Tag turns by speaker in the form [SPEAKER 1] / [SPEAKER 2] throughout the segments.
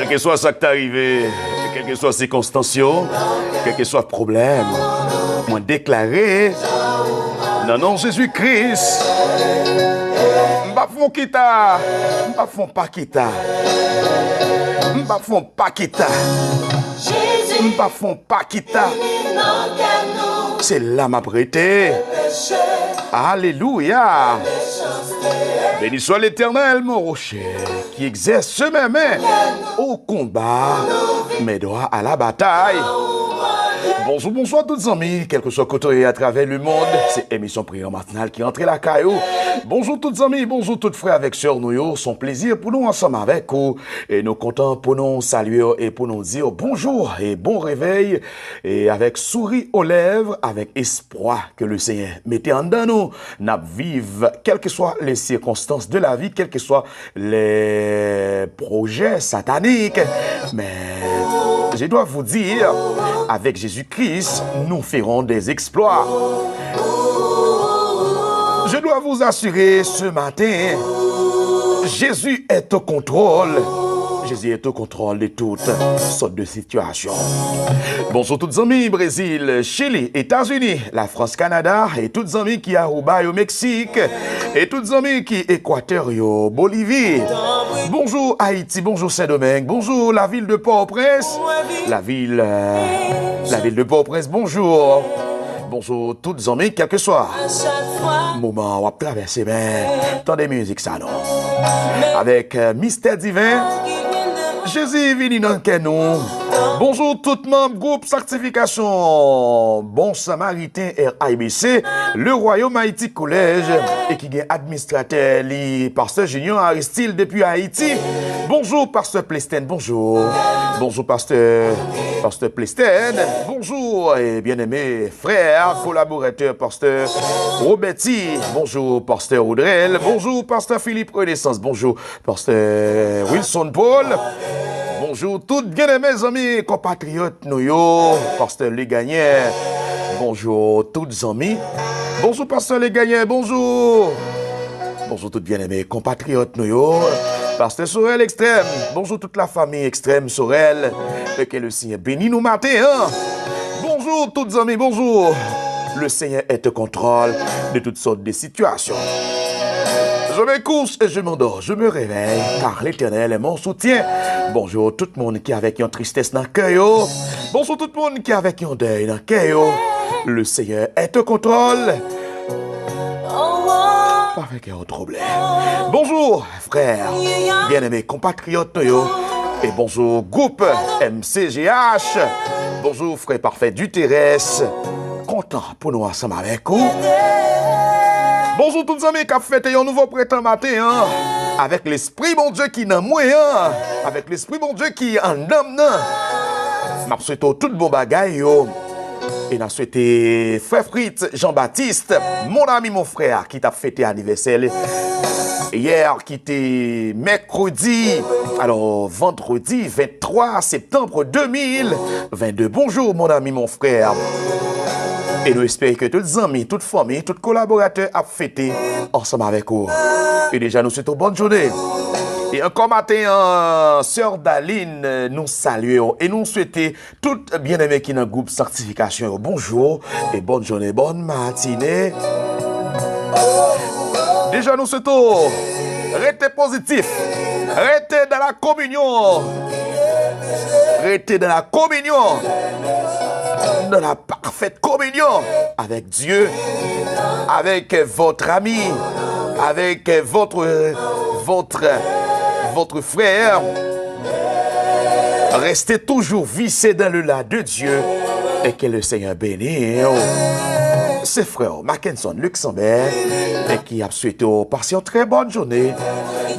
[SPEAKER 1] Quel que soit ce qui t'est arrivé, quel que soit les circonstances, quel que soit le problème, moi déclaré, non, non, Jésus-Christ, m'pas font quitta, m'pas font pas quitta, m'pas font pas quitta, m'pas font pas quitta. C'est là m'a prêté. Alléluia. Béni soit l'Éternel, mon rocher, qui exerce ce même au combat, mais droit à la bataille. Bonjour, bonsoir tous les amis, quel que soit côté à travers le monde, c'est émission prière matinale qui entre la caillou. Bonjour tous les amis, bonjour tous frères avec sœurs nous, son plaisir pour nous ensemble avec vous et nous contents pour nous saluer et pour nous dire bonjour et bon réveil et avec souris aux lèvres, avec espoir que le Seigneur mette en dedans nous, n'a vive quelles que soient les circonstances de la vie, quels que soient les projets sataniques, mais je dois vous dire, avec Jésus-Christ, nous ferons des exploits. Je dois vous assurer ce matin, Jésus est au contrôle. Jésus est au contrôle de toutes sortes de situations. Bonjour tous les amis, Brésil, Chili, États-Unis, la France, Canada, et tous les amis qui Aruba au Mexique, et tous les amis qui Équateur, Bolivie. Bonjour Haïti, bonjour Saint-Domingue, bonjour la ville de Port-au-Prince, la ville de Port-au-Prince, bonjour. Bonjour tous les amis, quel que soit moment où on traverse, tant de musique ça non. Avec Mystère Divin, Jésus vini dans nous. Bonjour tout le monde, groupe Sanctification, Bon Samaritain RIBC, le Royaume Haïti Collège, et qui est administrateur, Pasteur Junior Aristide depuis Haïti. Bonjour Pasteur Plesten, bonjour. Bonjour Pasteur Plesten, bonjour et bien-aimé frère, collaborateur Pasteur Roberti, bonjour Pasteur Audrel, bonjour Pasteur Philippe Renaissance, bonjour Pasteur Wilson Paul. Bonjour toutes bien-aimés amis, compatriotes nous yo, Pasteur Les Gagnants. Bonjour toutes les amis. Bonjour Pasteur Les Gagnants, bonjour. Bonjour toutes bien-aimés compatriotes nous yo, Pasteur Sorel Extrême. Bonjour toute la famille Extrême Sorel. Et que le Seigneur bénisse nous matin. Hein? Bonjour toutes les amis, bonjour. Le Seigneur est au contrôle de toutes sortes de situations. Je me couche et je m'endors, je me réveille, car l'Éternel est mon soutien. Bonjour tout le monde qui est avec une tristesse dans le cœur. Bonjour tout le monde qui est avec un deuil dans le cœur. Le Seigneur est au contrôle. Pas avec un problème. Bonjour frères, bien-aimés compatriotes. Et bonjour groupe MCGH. Bonjour frère parfait du terrestre. Content pour nous ensemble avec vous. Bonjour tous les amis qui ont fêté un nouveau printemps matin, hein? Avec l'esprit bon Dieu qui est dans moi, hein? Avec l'esprit bon Dieu qui est en homme, m'a souhaité tout bon bagaille, yo. Et n'a souhaité frère Fritz Jean-Baptiste, mon ami, mon frère, qui t'a fêté anniversaire hier, qui était mercredi, alors vendredi 23 septembre 2022. Bonjour mon ami, mon frère. Et nous espérons que tous les amis, toutes familles, tous collaborateurs ont fêté ensemble avec vous. Et déjà, nous souhaitons bonne journée. Et encore matin, sœur Daline, nous saluons et nous souhaitons toutes bien-aimées qui sont dans le groupe Sanctification. Bonjour et bonne journée, bonne matinée. Déjà, nous souhaitons rester positif, rester dans la communion, rester dans la communion. Dans la parfaite communion avec Dieu, avec votre ami, avec votre frère. Restez toujours vissés dans le lait de Dieu et que le Seigneur bénisse. C'est frère Mackinson Luxembourg et qui a souhaité passer une très bonne journée.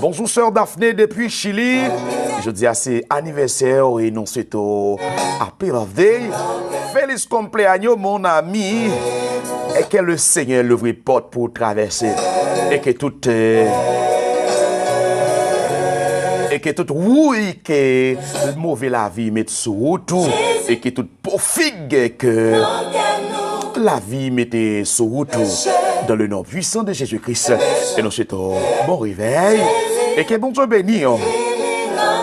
[SPEAKER 1] Bonjour sœur Daphné depuis Chili. Je dis à ses anniversaires et nous souhaitons happy birthday. Feliz cumpleaños mon ami. Et que le Seigneur l'ouvre porte pour traverser. Et que toute oui que mauvais la vie mette sous tout. Et que toute figue que la vie mette sous tout. Dans le nom puissant de Jésus-Christ. Et nous souhaitons bon réveil. Et que bon Dieu bénisse.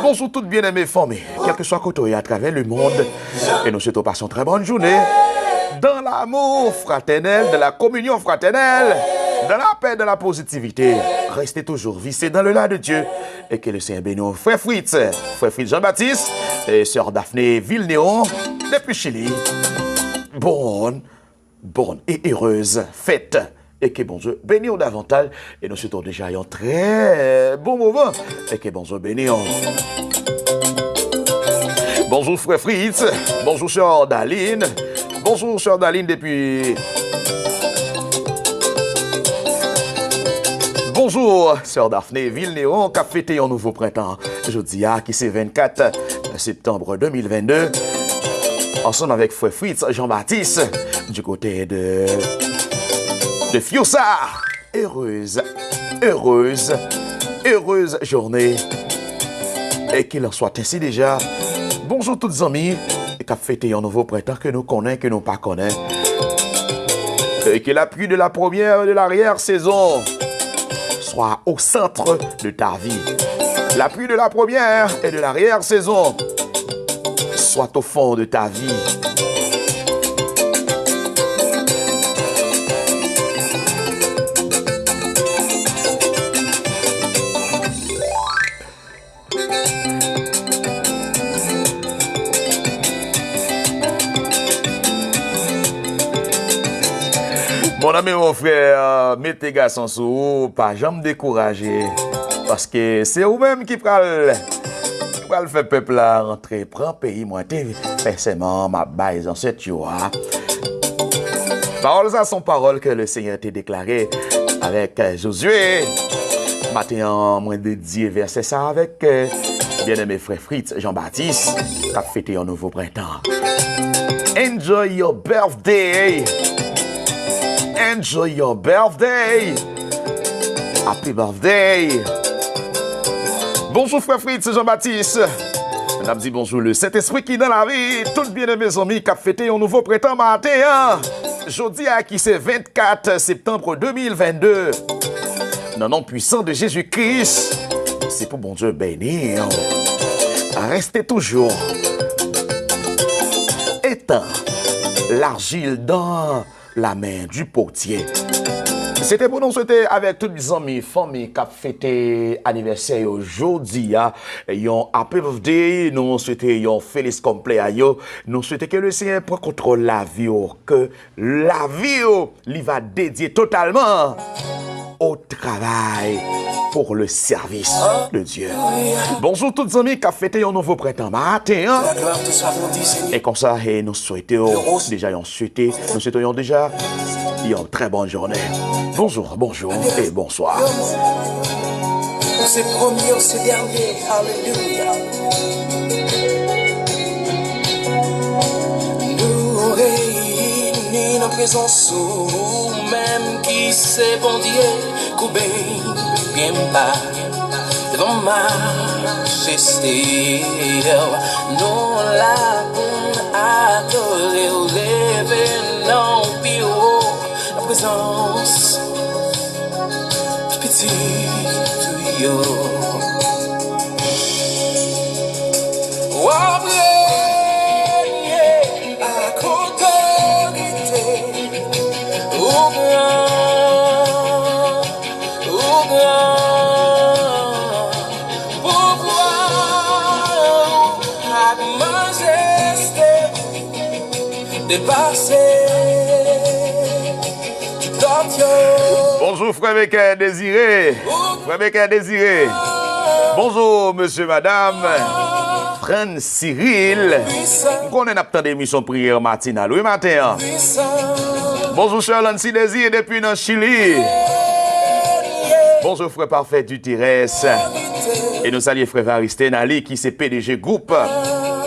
[SPEAKER 1] Bonjour toutes bien-aimées familles, quel que soit côté à travers le monde. Et nous souhaitons passer une très bonne journée dans l'amour fraternel, de la communion fraternelle, dans la paix, de la positivité. Restez toujours vissés dans le lait de Dieu. Et que le Seigneur bénisse frère Fritz Jean-Baptiste et sœur Daphné Villéon depuis Chili. Bonne et heureuse fête. Et que bon Dieu bénisse davantage. Et nous souhaitons déjà un très bon moment. Et que bon Dieu bénisse. Bonjour frère Fritz. Bonjour sœur Daline. Bonjour sœur Daline depuis... Bonjour, sœur Daphné Villéon, qui a fêté un nouveau printemps. Jeudi, qui c'est 24 septembre 2022. Ensemble avec frère Fritz Jean-Baptiste, du côté de Fiossa. Heureuse journée. Et qu'il en soit ainsi déjà. Bonjour toutes les amis, qui a fêté un nouveau printemps que nous connaissons, que nous ne connaissons pas. Et que la pluie de la première et de l'arrière-saison soit au centre de ta vie. La pluie de la première et de l'arrière-saison soit au fond de ta vie. Mon ami, mon frère, mettez garçon sous, pas jamais décourager. Parce que c'est vous-même qui pral faire peuple là rentrer, prend pays, moi, forcément, ma base en cette joie. Paroles à son parole que le Seigneur t'a déclaré avec Josué. Matin, moi, dédié verset ça avec bien-aimé frère Fritz Jean-Baptiste, qui a fêté un nouveau printemps. Enjoy your birthday. Enjoy your birthday. Happy birthday. Bonjour frère Fritz Jean-Baptiste. On a dit bonjour le Saint-Esprit qui est dans la vie. Toutes bien mes amis qui a fêté un nouveau printemps matin. Jeudi à qui c'est 24 septembre 2022. Non, non, puissant de Jésus-Christ. C'est pour bon Dieu bénir. Restez toujours éteint l'argile dans la main du potier. C'était pour nous souhaiter avec tous les amis, familles qui ont fêté anniversaire aujourd'hui. Yon happy birthday, nous souhaitons yon feliz cumpleaños. Nous souhaitons que le Seigneur prenne contrôle la vie, que la vie lui va dédier totalement au travail pour le service de Dieu. Bonjour tous les amis qui ont fêté un nouveau printemps matin. Et comme ça, nous souhaitons déjà une très bonne journée. Bonjour et bonsoir.
[SPEAKER 2] On s'est promis, on s'est dernier. Alléluia. Nous réunis nos présence même qui s'est bon Dieu, coubé, bien bas, devant majesté. Nous l'avons adoré, levé, non, plus haut, la présence. To you.
[SPEAKER 1] Bonjour frère Becker Désiré. Frère Becker Désiré. Bonjour monsieur, madame. Frère Cyril. On est dans d'émission prière matinale. Oui, matin. Bonjour cher Lancy Désiré depuis dans Chili. Bonjour frère parfait du Tires. Et nous saluons frère Variste Nali qui c'est PDG groupe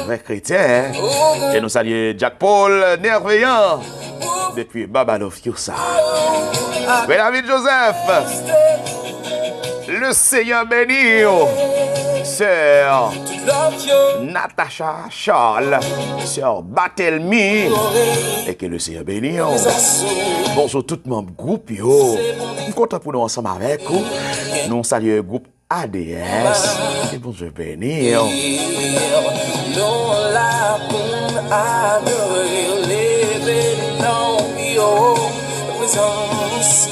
[SPEAKER 1] Frère Chrétien. Et nous saluons Jack Paul Nerveillant depuis Babano Fiossa. Frère David Joseph. Le Seigneur béni. Sœur Natacha Charles. Sœur Batelmi. Et que le Seigneur béni. Bonjour tout le monde groupe. Nous sommes content pour nous ensemble avec vous. Nous saluons le groupe ADS. Et bon Dieu bénir.
[SPEAKER 2] Dans la bonne adorer, lever dans your présence.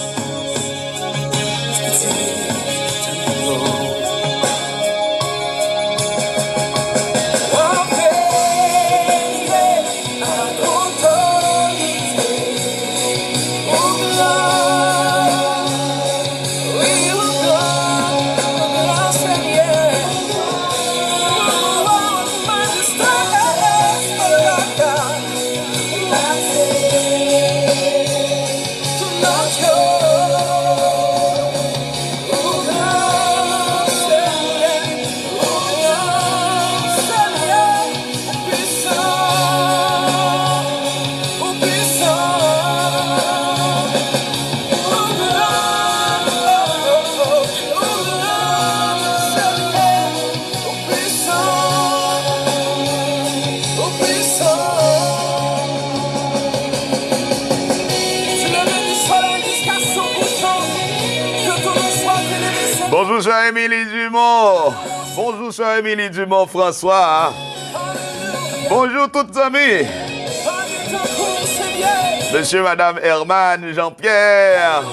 [SPEAKER 1] Bonjour, chère Émilie Dumont. Bonjour, chère Émilie Dumont, François. Bonjour, toutes amies. Monsieur, madame Herman, Jean-Pierre.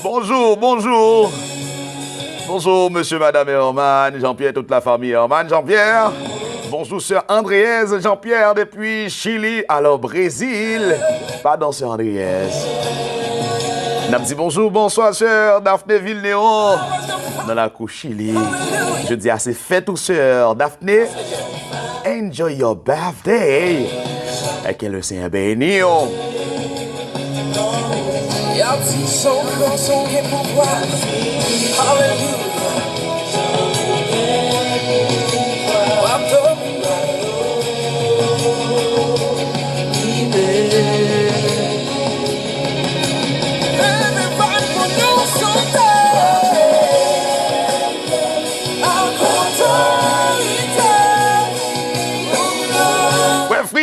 [SPEAKER 1] Bonjour, bonjour. Bonjour, monsieur, madame Herman, Jean-Pierre, toute la famille Herman, Jean-Pierre. Bonjour, sœur Andréez, Jean-Pierre, depuis Chili, alors Brésil. Pardon, sœur Andréez. N'a dit bonjour, bonsoir, sœur Daphné Villéon. Dans la cour Chili. Je dis à ses fêtes ou sœur Daphné. Enjoy your birthday. Et que le Seigneur bénisse.
[SPEAKER 2] Y'a petit son qui est pour toi. Alléluia.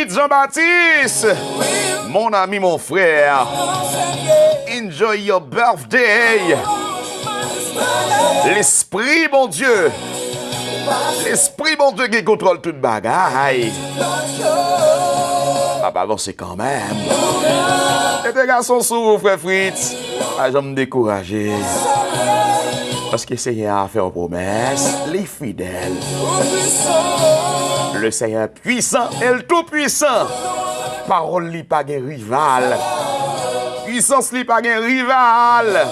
[SPEAKER 1] Jean-Baptiste, mon ami, mon frère, enjoy your birthday. L'esprit, mon Dieu, qui contrôle toute bagaille. Ah bah avancez quand même. Et les garçons souffrent, frère Fritz. Ah, je vais me décourager. Parce que le Seigneur a fait une promesse, les fidèles. Le Seigneur puissant et le tout-puissant. Parole li pas gen rival. Puissance li pas gen rival.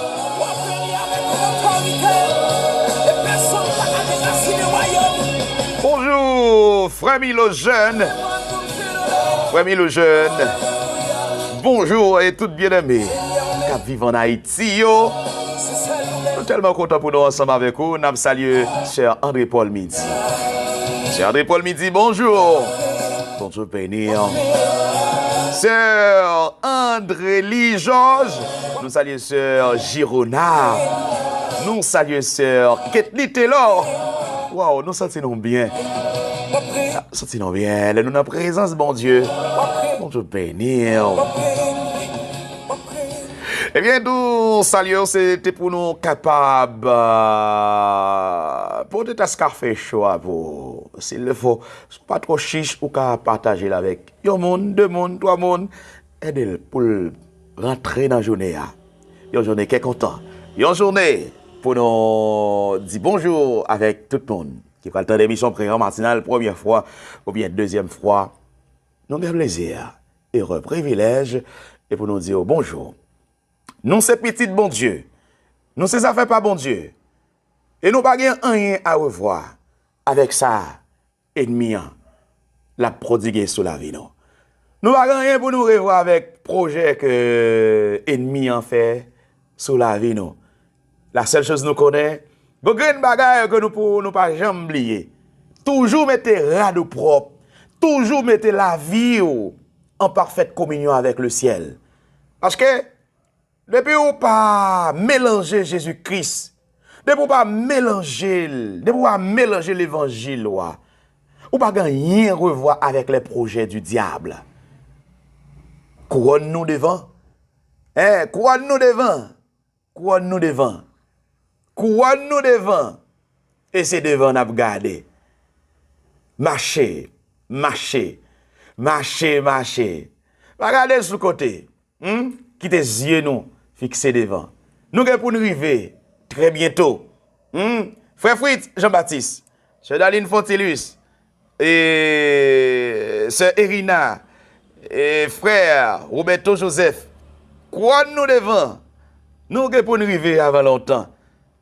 [SPEAKER 1] Bonjour, frère Milo Jeune. Frère Milo Jeune. Bonjour et toutes bien-aimées. Qui vivent en Haïti, yo. Je suis tellement content pour nous ensemble avec vous. Nous saluons cher André-Paul Midi. Cher André-Paul Midi, bonjour. Bonjour, bénir. Sœur André-Lie Georges. Nous saluons sœur Girona. Nous saluons sœur Ketli Taylor. Wow, nous sentons bien. Nous sentons bien. Nous avons présence, bon Dieu. Bonjour, bénir. Eh bien, nous saluons, c'était pour nous capables pour des café chaud à vous. S'il le faut, pas trop chiche ou qu'à partager avec un monde, deux mondes, trois mondes, aidez-le pour rentrer dans la journée. Une journée qui est content. Une journée pour nous dire bonjour avec tout le monde qui va le temps d'émission programme matinale première fois ou bien deuxième fois. Nous avons plaisir et un privilège et pour nous dire bonjour. Nous, c'est petit bon Dieu. Nous, c'est ça fait pas bon Dieu. Et nous, pas rien à revoir avec ça, ennemi, la prodiguer sous la vie. Nous, pas rien pour nous revoir avec projet que ennemi en fait sous la vie. Nous. La seule chose que nous connaissons, c'est une bagaille que nous ne pas jamais oublier. Toujours mettre radeau propre. Toujours mettre la vie en parfaite communion avec le ciel. Parce que depuis ou pas mélanger Jésus-Christ, depuis ou pas mélanger l'évangile, ou pas rien revoir avec les projets du diable. Couronne-nous devant. Couronne-nous devant. Couronne-nous devant. couronne nous devant, et c'est devant n'a gardé. Marcher, marcher, marcher, marcher. Regardez sur le côté. Qui tes yeux nous fixés devant. Nous allons pour nous arriver très bientôt. Frère Fritz Jean-Baptiste, Sœur Daline Fontilus, et Sœur Erina, et frère Roberto Joseph, quoi nous devant? Nous allons pour nous arriver avant longtemps.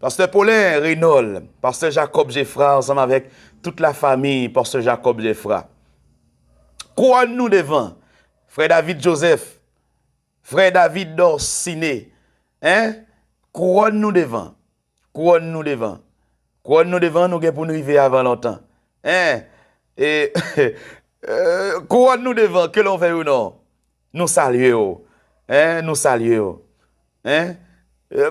[SPEAKER 1] Pasteur Paulin Reynolds, Pasteur Jacob Geffra, ensemble avec toute la famille, Pasteur Jacob Geffra. Quoi nous devant? Frère David Joseph, Frère David Dorciné, couronne nous devant, couronne nous devant, couronne nous devant, nous pour nous arriver avant longtemps, et couronne nous devant, que l'on veut ou non, nous saluons, nous saluons,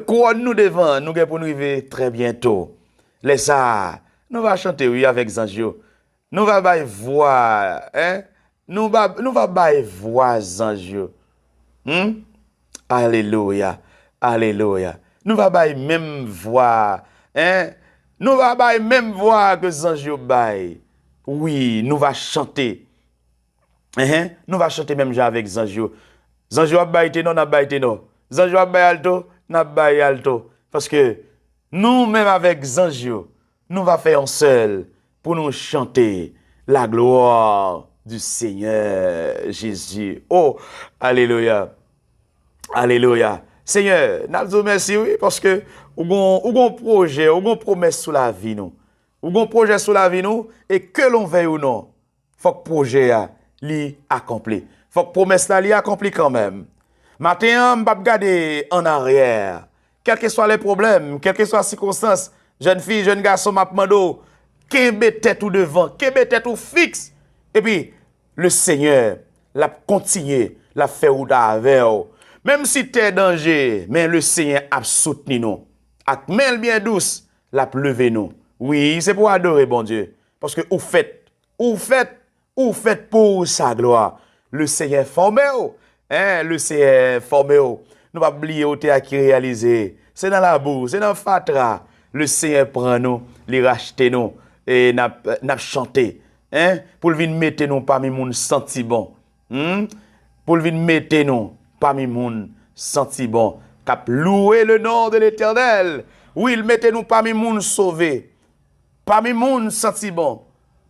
[SPEAKER 1] couronne nous devant, nous pour nous arriver très bientôt, les ça, nous va chanter oui avec Zanjio, nous va bailler voix, nous va bailler voix Zanjio. Alléluia, alléluia. Nous va bailler même voix, nous va bailler même voix que Zanjio baille. Oui, nous va chanter. Nous va chanter même avec Zanjio. Zanjio a baille ténor, n'a baille ténor. Zanjio a baille alto, n'a baille alto. Parce que nous même avec Zanjio, nous va faire un seul pour nous chanter la gloire du Seigneur Jésus. Oh, alléluia. Alléluia. Seigneur, nous vous merci oui, parce que vous avez un projet, vous avez une promesse sur la vie nous. Vous avez un projet sur la vie nous et que l'on veuille ou non, faut que le projet l'y accompli. Faut que la promesse l'y accompli quand même. Maintenant, je ne vais pas regarder en arrière. Quels que soient les problèmes, quelles que soient les circonstances, jeune fille, jeune garçon, m'a demandé, qu'est-ce tête ou devant, qu'est-ce tête ou fixe. Et puis, le Seigneur l'a continué, l'a fait ou avec. Même si tu es danger, mais le Seigneur a soutenu nous. Avec main bien douce, l'a levé nous. Oui, c'est pour adorer bon Dieu. Parce que vous faites pour sa gloire. Le Seigneur formé, le Seigneur formé. Nous pas oublier au théâtre qui réalisé. C'est dans la boue, c'est dans le fatra. Le Seigneur prend nous, les racheter nous et n'a chanté. Pour venir mettre nous parmi moun senti bon. Pour venir mettre nous parmi moun senti bon. Cap louer le nom de l'Éternel. Oui, il mette nous parmi moun sauvés. Parmi moun senti bon.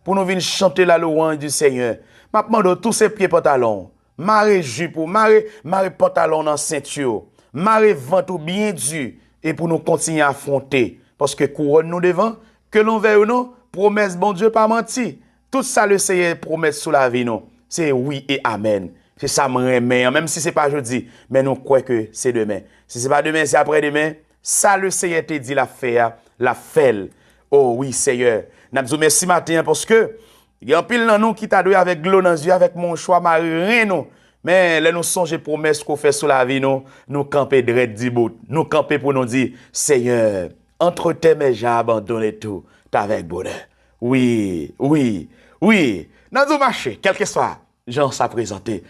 [SPEAKER 1] Pour nous venir chanter la louange du Seigneur. M'a demandé tous ces pieds pantalons. Maré jupe, maré pantalon dans ceinture. Maré ventre bien dur. Et pour nous continuer à affronter. Parce que couronne nous devant. Que l'on veuille ou non. Promesse bon Dieu pas menti. Tout ça le Seigneur promet sur la vie nous. C'est oui et amen. C'est ça me remet. Même si c'est pas jeudi. Mais nous croyons que c'est demain. Si c'est pas demain, c'est après-demain. Ça le Seigneur te dit la faire. La fait. Oh oui Seigneur. Nous vous merci matin parce que il y a un pile dans nous qui t'a doué avec gloire dans les yeux, avec mon choix marin nous. Mais là nous songe promesse qu'on fait sur la vie nous camper dread dibout. Nous camper pour nous dire Seigneur, entre tes mains j'ai abandonné tout avec bonheur. Oui, oui, oui. Dans nous marcher, quel que soit, Jean s'est présenté.